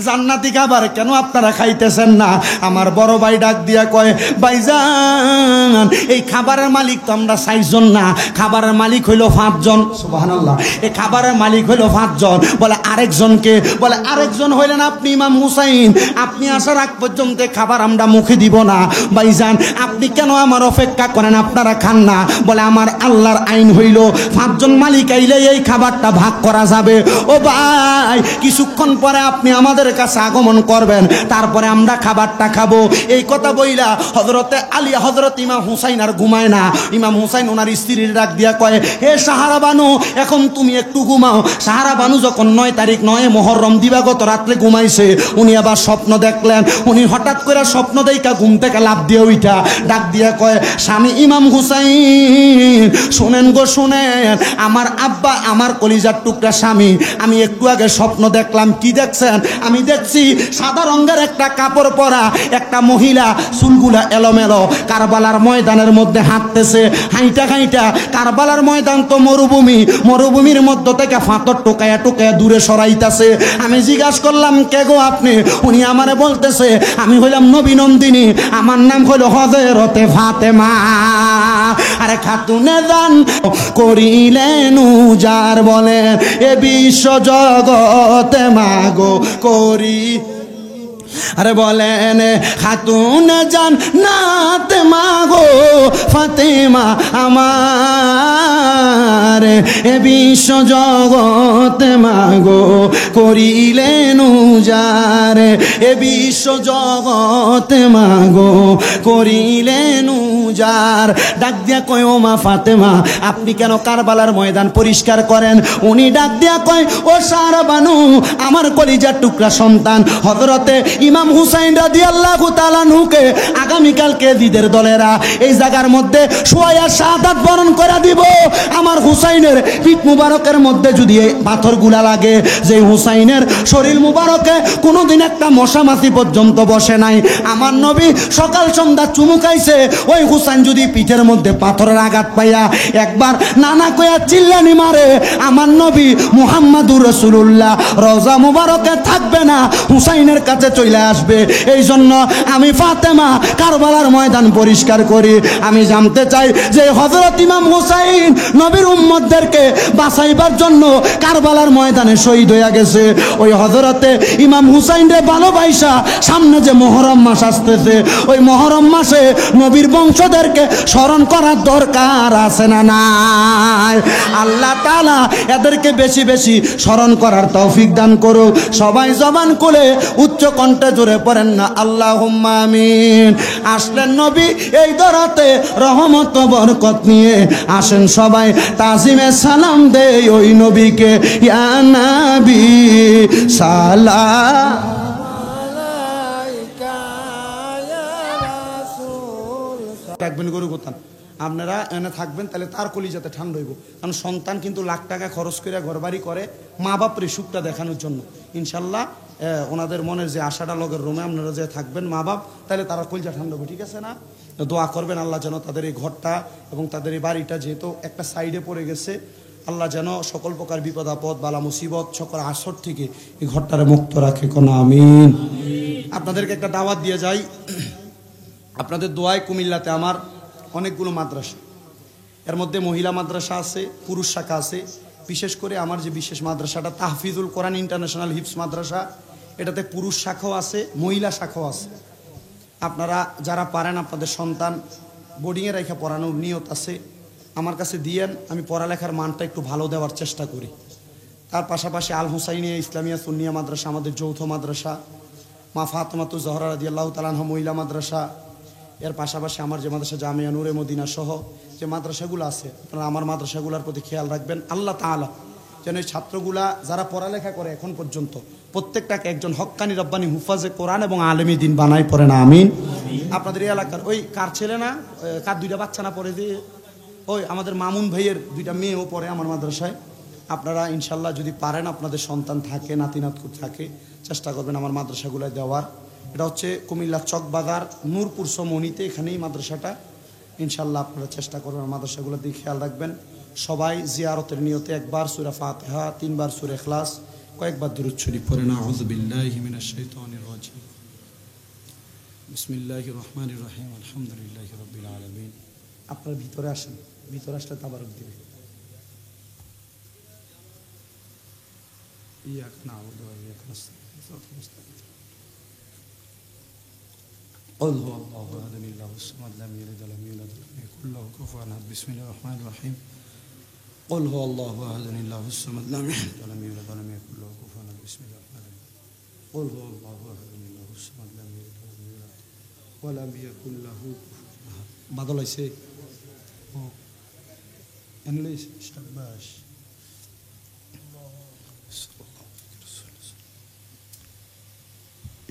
জান্নাতি খাবার কেন আপনারা খাইতেছেন না? আমার বড় ভাই ডাক দিয়া কয়, ভাইজান এই খাবারের মালিক তো আমরা 4 জন না, খাবারের মালিক হইল 5 জন। সুবহানাল্লাহ। এই খাবারের মালিক হইল 5 জন। বলে আরেকজনকে? বলে আরেকজন হইলেন আপনি ইমাম হুসাইন, আপনি আসার আগ পর্যন্ত খাবার আমরা মুখে দিব না। ভাইজান আপনি কেন আমার অপেক্ষা করেন, আপনারা খান না? বলে আমার আল্লাহর আইন হইল 5 জন মালিক আইলে এই খাবারটা ভাগ করা যাবে। ও ভাই কিছুক্ষণ পরে আপনি আমাদের কাছে আগমন করবেন, তারপরে আমরা খাবারটা খাবো। এই কথা বইলা হযরতে আলী, হযরত ইমাম হুসাইন আর ঘুমায় না। ইমাম হুসাইন ওনার স্ত্রীর ডাক দিয়া কয়, হে সাহারা বানু, এখন তুমি একটু ঘুমাও। সাহারা বানু যখন 9 তারিখ 9 মুহররম দিবাগত রাত্রে ঘুমাইছে, উনি আবার স্বপ্ন দেখলেন। উনি হঠাৎ করে স্বপ্ন দেখা ঘুম থেকে লাফ দিয়ে উঠা ডাক দিয়া কয়, স্বামী ইমাম হুসাইন, শুনেন গো শুনেন, আমার আব্বা, আমার কলিজার টুকরা স্বামী, আমি একটু আগে স্বপ্ন দেখলাম। কি দেখছেন? আমি দেখছি সাদা রঙের একটা কাপড় পরা একটা মহিলা, চুলগুলা এলোমেলো, কারবালার ময়দানের মধ্যে হাঁটতেছে। হাইটা হাইটা, কারবালার ময়দান তো মরুভূমি, মরুভূমির মধ্য থেকে ফাতর টোকায়া টোকায়া দূরে সরাইতাছে। আমি জিজ্ঞাসা করলাম, কে গো আপনি? উনি আমারে বলতেছে, আমি হইলাম নবী নন্দিনী, আমার নাম হলো হযরতে ফাতেমা। আরে খাতুনে জান করিলেন উজার, বলেন এ বিশ্ব জগতে মাগো করি, আরে বলেন খাতুন জান নাতে মাগো ফাতেমা আমার, এ বিশ্ব জগতে মাগো করিলেন উজার, এ বিশ্ব জগতে মাগো করিলেন উজার। ডাক দিয়া কয়, ও মা ফাতেমা, আপনি কেন কারবালার ময়দান পরিষ্কার করেন? উনি ডাক দিয়া কয়, ও সাহারা বানু, আমার কলিজার টুকরা সন্তান হযরতে ইমাম হুসাইন রাদিয়াল্লাহু তাআলা আনহুকে আগামীকালকে জিদের দলেরা এই জায়গার মধ্যে শুয়ায়া শাহাদাত বরণ করে দিব। আমার হুসাইনের পিঠ মুবারকের মধ্যে যদি এই পাথরগুলা লাগে, যে হুসাইনের শরীর মুবারকে কোনোদিন একটা মশা মাছি পর্যন্ত বসে নাই, আমার নবী সকাল সন্ধ্যা চুমু খাইছে, ওই হুসাইন যদি পিঠের মধ্যে পাথরের আঘাত পাইয়া একবার নানা কয়া চিল্লানি মারে, আমার নবী মুহাম্মাদুর রাসূলুল্লাহ রওজা মুবারকে থাকবে না, হুসাইনের কাছে চলে আসবে। এই জন্য আমি ফাতেমা কারবালার ময়দান পরিষ্কার করি। আমি জানতে চাই যে হযরত ইমাম হুসাইন নবীর উম্মতদেরকে বাঁচাইবার জন্য কারবালার ময়দানে শহীদ হয়ে গেছে। ওই হযরতে ইমাম হুসাইনরে ভালোবাসা সামনে যে মুহররম মাস আসতেছে, ওই মুহররম মাসে নবীর বংশদেরকে স্মরণ করার দরকার আছে না নাই? আল্লাহ তাআলা এদেরকে বেশি বেশি স্মরণ করার তৌফিক দান করুক। সবাই জবান খুলে উচ্চ কণ্ঠে জোরে পড়েন না আল্লাহুম্মা আমিন। আসলেন নবী এই দরাতে রহমত বরকত নিয়ে, আসেন সবাই তাজিমে সালাম দেই ওই নবীকে, ইয়া নবী সালাম আলাইকা ইয়া রাসূল। থাকবেন গরু গোতান, আপনারা এনে থাকবেন, তাহলে তার কলিজাতে ঠান্ডা হইব। কারণ সন্তান কিন্তু লাখ টাকা খরচ করে ঘরবাড়ি করে মা বাপরে সুখটা দেখানোর জন্য। ইনশাল্লাহ ওনাদের মনের যে আশাটা লগের রুমে আপনারা যে থাকবেন মা বাপ, তাহলে তারা কলিজা ঠান্ডা হবে, ঠিক আছে না? দোয়া করবেন আল্লাহ যেন তাদের এই ঘরটা এবং তাদের এই বাড়িটা, যেহেতু একটা সাইডে পড়ে গেছে, আল্লাহ যেন সকল প্রকার বিপদ আপদ বালা মুসিবত সকল আসর থেকে এই ঘরটারে মুক্ত রাখে, কোন আমিন। আপনাদেরকে একটা দাওয়াত দিয়ে যাই, আপনাদের দোয়ায় কুমিল্লাতে আমার অনেকগুলো মাদ্রাসা, এর মধ্যে মহিলা মাদ্রাসা আছে, পুরুষ শাখা আছে। বিশেষ করে আমার যে বিশেষ মাদ্রাসাটা তাহফিজুল কোরআন ইন্টারন্যাশনাল হিফজ মাদ্রাসা, এটাতে পুরুষ শাখাও আছে, মহিলা শাখাও আছে। আপনারা যারা পারেন আপনাদের সন্তান বোর্ডিংয়ে রেখে পড়ানোর নিয়ত আছে, আমার কাছে দিয়েন, আমি পড়ালেখার মানটা একটু ভালো দেওয়ার চেষ্টা করি। তার পাশাপাশি আল হুসাইনিয়া ইসলামিয়া সুন্নিয়া মাদ্রাসা আমাদের যৌথ মাদ্রাসা, মা ফাতেমাতুজ জহরা রাদিয়াল্লাহু তাআলা আনহা মহিলা মাদ্রাসা, এর পাশাপাশি আমার যে মাদ্রাসা জামিয়া নূরে মদিনা সহ যে মাদ্রাসাগুলো আছে, আপনারা আমার মাদ্রাসাগুলোর প্রতি খেয়াল রাখবেন। আল্লাহ তাআলা যেন এই ছাত্রগুলা যারা পড়ালেখা করে এখন পর্যন্ত প্রত্যেকটাকে একজন হক্কানি রব্বানি হুফাজে কোরআন এবং আলেমী দিন বানাই পড়ে না, আমিন। আপনাদের এই এলাকার ওই কার ছেলে না, কার দুইটা বাচ্চা না পড়ে দিয়ে, ওই আমাদের মামুন ভাইয়ের দুইটা মেয়েও পড়ে আমার মাদ্রাসায়। আপনারা ইনশাল্লাহ যদি পারেন, আপনাদের সন্তান থাকে, নাতি নাতকুর থাকে, চেষ্টা করবেন আমার মাদ্রাসাগুলোয় দেওয়ার। এটা হচ্ছে কুমিল্লা চকবাজার নূরপুর সমনিতে, এখানেই মাদ্রাসাটা। ইনশাল্লাহ আপনারা চেষ্টা করবেন মাদ্রাসাগুলোর দিকে খেয়াল রাখবেন। সবাই জিয়ারতের নিয়তে একবার সূরা ফাতিহা, 3 বার সূরা ইখলাস, কয়েকবার দুরূদ শরীফ পড়েন। আউযু বিল্লাহি মিনাশ শাইতানির রাজিম। বিসমিল্লাহির রহমানির রহিম। আলহামদুলিল্লাহি রাব্বিল আলামিন। আপনারা ভিতরে আসেন, ভিতরে আসলে তাবারক দিবে। ইয়াকা না'বুদু ওয়া ইয়াকা নাস্তাঈন। قل هو الله احد الله الصمد لم يلد ولم يولد ولم يكن له كفوا احد. بسم الله الرحمن الرحيم. قل هو الله احد الله الصمد لم يلد ولم يولد ولم يكن له كفوا احد. بسم الله الرحمن الرحيم. قل هو الله احد الله الصمد لم يلد ولم يولد ولم يكن له كفوا احد বাদল আইছে ইংলিশ শাবাশ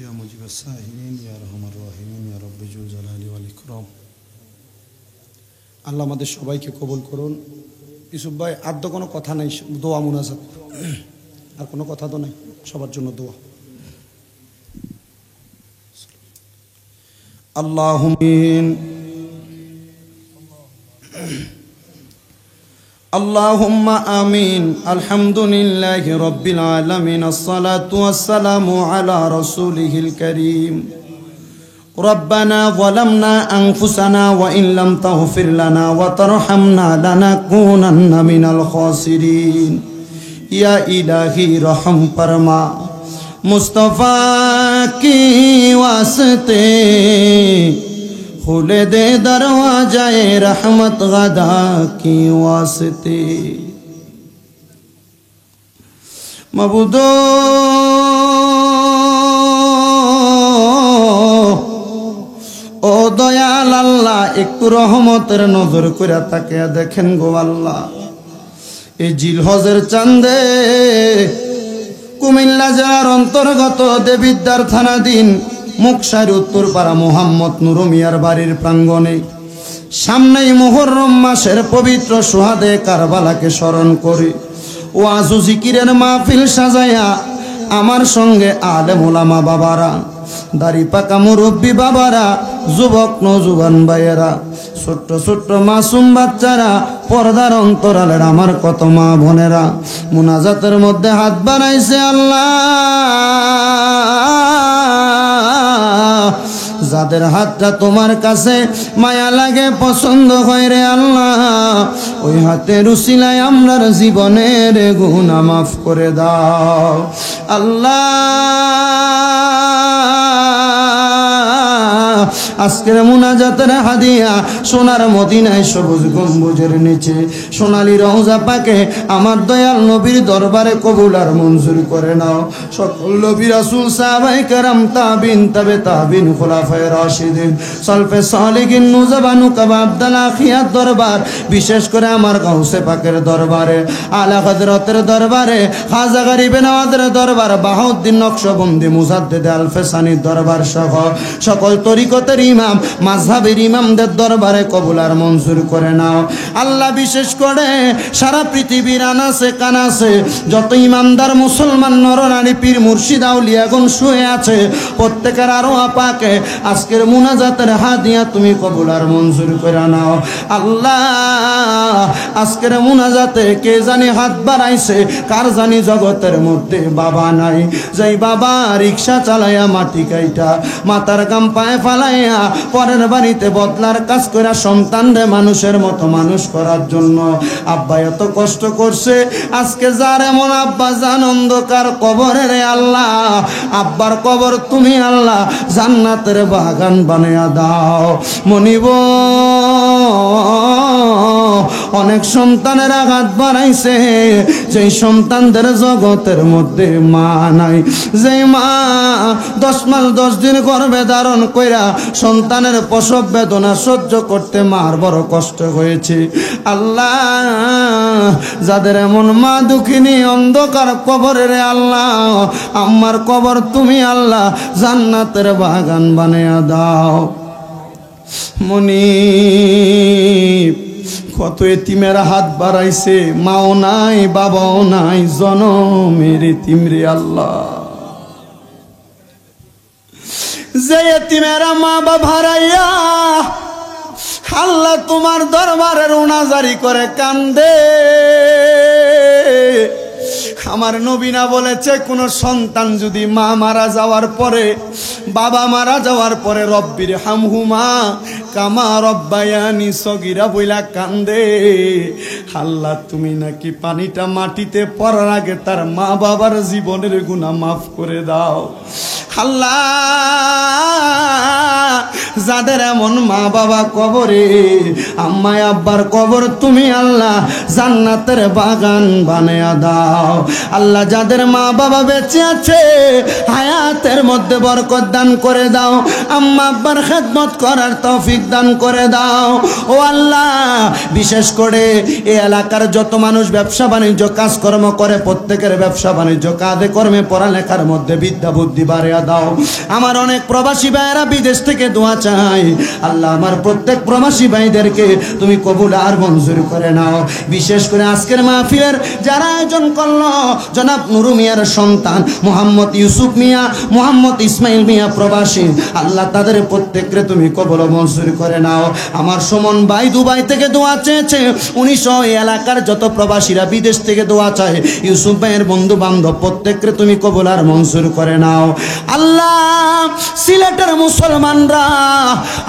يا مجيب السائلين يا ارحم الراحمين يا رب ذو الجلال والاكرام আল্লাহ আমাদের সবাইকে কবুল করুন। ইউসুফ ভাই আর তো কোনো কথা নাই, দোয়া মুনাজাত, আর কোনো কথা তো নাই, সবার জন্য দোয়া। আল্লাহুম্মা আমিন। আলহামদুলিল্লাহি রাব্বিল আলামিন, আসসালাতু ওয়াসসালামু আলা রাসূলিহিল কারীম। ربنا ظلمنا أنفسنا وإن لم تغفر لنا وترحمنا لنكونن من الخاسرين يا إلهي رحم فرما मुस्तफ़ा की वास्ते खुले दे दरवाज़े रहमत गदा की वास्ते मबूदो ও দয়াল আল্লাহ, একটু রহমতের নজর করে তাকে দেখেন গো আল্লাহ। এই জিলহজের চাঁদে কুমিল্লা জেলার অন্তর্গত দেবিদ্বার থানাধীন মুকসার উত্তরপাড়া মোহাম্মদ নুর মিয়ার বাড়ির প্রাঙ্গণে সামনেই মুহররম মাসের পবিত্র সুহাদে কারবালাকে স্মরণ করে ওয়াজ ও জিকিরের মাহফিল সাজায়া আমার সঙ্গে আলেম ওলামা বাবারা, দাড়ি পাকা মুরব্বী বাবারা, যুবক নওজোয়ান ভাইয়েরা, ছোট্ট ছোট্ট মাসুম বাচ্চারা, পর্দার অন্তরালের আমার কত মা বোনেরা মুনাজাতের মধ্যে হাত বাড়াইছে। আল্লাহ, যাদের হাতটা তোমার কাছে মায়া লাগে, পছন্দ হয় রে আল্লাহ, ওই হাতের উসিলায় আমরার জীবনের গুনাহ মাফ করে দাও আল্লাহ। আজকের মুনাজাতের হাদিয়া সোনার মদিনায় সবুজ গম্বুজের নিচে সোনালী রওজা পাকে আমার দয়াল নবীর দরবারে কবুল আর মঞ্জুর করে নাও। সকল নবী রাসূল সাহাবায়ে কেরাম তাবিন তাবে তাবিন খুলাফায়ে রাশিদিন সালফে সালিহিন নুজবানু কাবা আব্দুল আখিয়ার দরবার, বিশেষ করে আমার গাউসে পাকের দরবারে, আলা হযরতের দরবারে, খাজা গরিবে নওয়াজের দরবার, বাহাউদ্দিন নকশবন্দি মুজাদ্দিদ আল-ফেসানির দরবার সহ সকল তরিকতের ইমাম মাযহাবের ইমামদের দরবারে কবুল আর মঞ্জুর করে নাও আল্লাহ। বিশেষ করে সারা পৃথিবীর আনাসে কানাসে যত ইমানদার মুসলমান নরনারী পীর মুর্শিদ আউলিয়াগণ শুয়ে আছে, প্রত্যেকের আরওয়াহ পাকে আজকের মুনাজাতের হাদিয়া তুমি কবুল আর মঞ্জুর করে নাও আল্লাহ। আজকের মুনাজাতে কে জানি হাত বাড়াইছে, কার জানি জগতের মধ্যে বাবা নাই, যেই বাবা রিকশা চালাইয়া মাটি কাইটা মাথার গাম পায়ে ফালাইয়া পরের বাড়িতে বদলার কাজ করে সন্তানরে মানুষের মতো মানুষ করার জন্য আব্বা এত কষ্ট করছে, আজকে যার এমন আব্বা জান অন্ধকার কবরে রে আল্লাহ, আব্বার কবর তুমি আল্লাহ জান্নাতের বাগান বানায়া দাও। মনিব অনেক সন্তানের আঘাত বাড়াইছে, যেই সন্তানদের জগতের মধ্যে মা নাই, যে মা 10 মাস 10 দিন গর্ভে ধারণ কইরা সন্তানের প্রসব বেদনা সহ্য করতে মার বড় কষ্ট হয়েছে আল্লাহ। যাদের এমন মা দুঃখিনী অন্ধকার কবরে রে আল্লাহ, আমার কবর তুমি আল্লাহ জান্নাতের বাগান বানায়া দাও। মনিব কত এতিমেরা হাত বাড়াইছে, মাও নাই বাবাও নাই, জনমের এতিম রে আল্লাহ। যে এতিমেরা মা বাবা হারাইয়া আল্লাহ তোমার দরবারে রোনাজারি করে কান্দে, আমার নবী না বলেছে কোন সন্তান যদি মা মারা যাওয়ার পরে, বাবা মারা যাওয়ার পরে রব্বির হামহুমা কামা রব্বায়ানি সগীরা বইলা কান্দে, আল্লাহ তুমি নাকি পানিটা মাটিতে পড়ার আগে তার মা বাবার জীবনের গুনাহ মাফ করে দাও। আল্লাহ যাদের এমন মা বাবা কবরে, আম্মা আব্বার কবর তুমি আল্লাহ জান্নাতের বাগান বানায়া দাও। আল্লাহ যাদের মা বাবা বেঁচে আছে হায়াতের মধ্যে বরকত দান করে দাও, আম্মা আব্বার খেদমত করার তৌফিক দান করে দাও। ও আল্লাহ বিশেষ করে এই এলাকার যত মানুষ ব্যবসা বাণিজ্য কাজকর্ম করে প্রত্যেকের ব্যবসা বাণিজ্য কাজে কর্মে পড়ালেখার মধ্যে বিদ্যা বুদ্ধি বাড়িয়ে দাও। আমার অনেক প্রবাসী ভাইয়েরা বিদেশ থেকে দোয়া চাই, আল্লাহ আমার প্রত্যেক প্রবাসী ভাইদেরকে তুমি কবুল আর মঞ্জুর করে নাও। বিশেষ করে আজকের মাহফিলের যারা আয়োজন করলো, জনাব নুরু মিয়ার সন্তান মোহাম্মদ ইউসুফ মিয়া, মোহাম্মদ ইসমাইল মিয়া প্রবাসী, আল্লাহ তাদের প্রত্যেককে তুমি কবুল মঞ্জুর করে নাও। আমার সুমন ভাই দুবাই থেকে দোয়া চেয়েছে, 1900 এলাকার যত প্রবাসীরা বিদেশ থেকে দোয়া চায়, ইউসুফ ভাইয়ের বন্ধু বান্ধব প্রত্যেককে তুমি কবুল আর মঞ্জুর করে নাও। আল্লাহ সিলেটের মুসলমানরা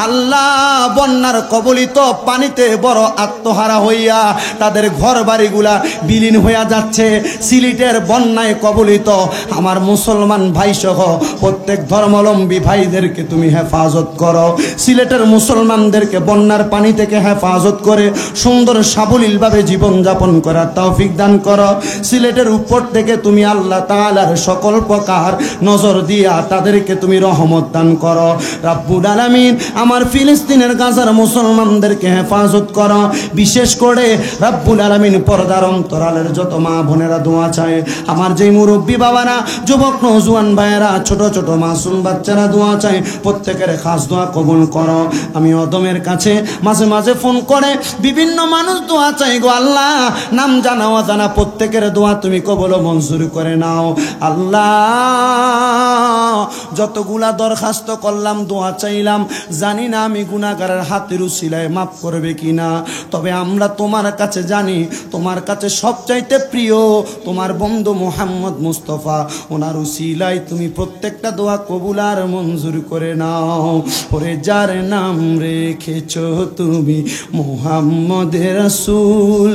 আল্লাহ বন্যার কবলিত পানিতে বড় আত্মহারা হইয়া তাদের ঘর বাড়িগুলা বিলীন হইয়া যাচ্ছে। সিলেটের বন্যায় কবলিত আমার মুসলমান ভাই সহ প্রত্যেক ধর্মাবলম্বী ভাইদেরকে তুমি হেফাজত করো। সিলেটের মুসলমানদেরকে বন্যার পানি থেকে হেফাজত করে সুন্দর সাবলীলভাবে জীবনযাপন করার তৌফিক দান করো। সিলেটের উপর থেকে তুমি আল্লাহ তাআলার সকল প্রকার নজর দিয়া তাদেরকে তুমি রহমত দান করো। রাব্বুল আলামিন আমার ফিলিস্তিনের গাজার মুসলমানদেরকে হেফাজত করো। বিশেষ করে রাব্বুল আলামিন পর্দার অন্তরালের যত মা বোনেরা দোয়া চায়, আমার যেই মুরব্বী বাবারা, যুবক নওজোয়ান ভাইয়েরা, ছোট ছোট মাসুম বাচ্চারা দোয়া চায়, প্রত্যেকের খাস দোয়া কবুল করো। আমি অদমের কাছে মাঝে মাঝে ফোন করে বিভিন্ন মানুষ দোয়া চাই গো আল্লাহ, নাম জানা অজানা প্রত্যেকের দোয়া তুমি কবুল মঞ্জুর করে নাও। আল্লাহ যতগুলা দরখাস্ত করলাম দোয়া চাইলাম, জানি না আমি গুনাহগারের হাতের উসিলায় মাফ করবে কিনা, তবে আমরা তোমার কাছে জানি তোমার কাছে সবচাইতে প্রিয় তোমার বন্ধু মুহাম্মদ মুস্তাফা, ওনার উসিলায় তুমি প্রত্যেকটা দোয়া কবুল আর মঞ্জুর করে নাও। ওরে যার নাম রেখেছো তুমি মুহাম্মদের রাসূল,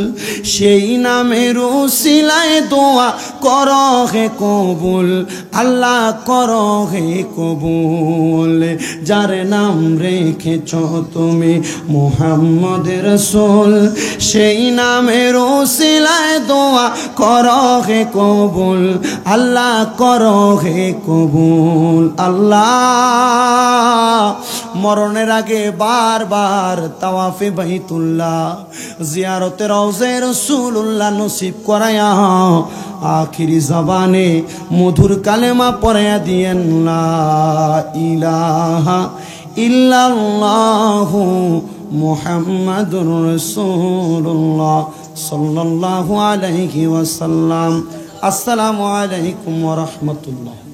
সেই নামের উসিলায় দোয়া করো হে কবুল, আল্লাহ করো হে কবুল। যার নাম রেখেছো তুমি মুহাম্মদের রাসূল, সেই নামের উসিলায় দোয়া করো হে কবুল, আল্লাহ করো হে কবুল। আল্লাহ মরণের আগে বারবার তাওয়াফে বাইতুল্লাহ, জিয়ারতে রওজে রাসূলুল্লাহ নসিব করায়া আখিরি জবানে মধুর কালেমা পড়ায়া দিয়েন লা ইলাহা ইল্লাল্লাহু মুহাম্মাদুর রাসূলুল্লাহ সাল্লাল্লাহু আলাইহি ওয়াসাল্লাম। আসসালামু আলাইকুম ওয়া রাহমাতুল্লাহ।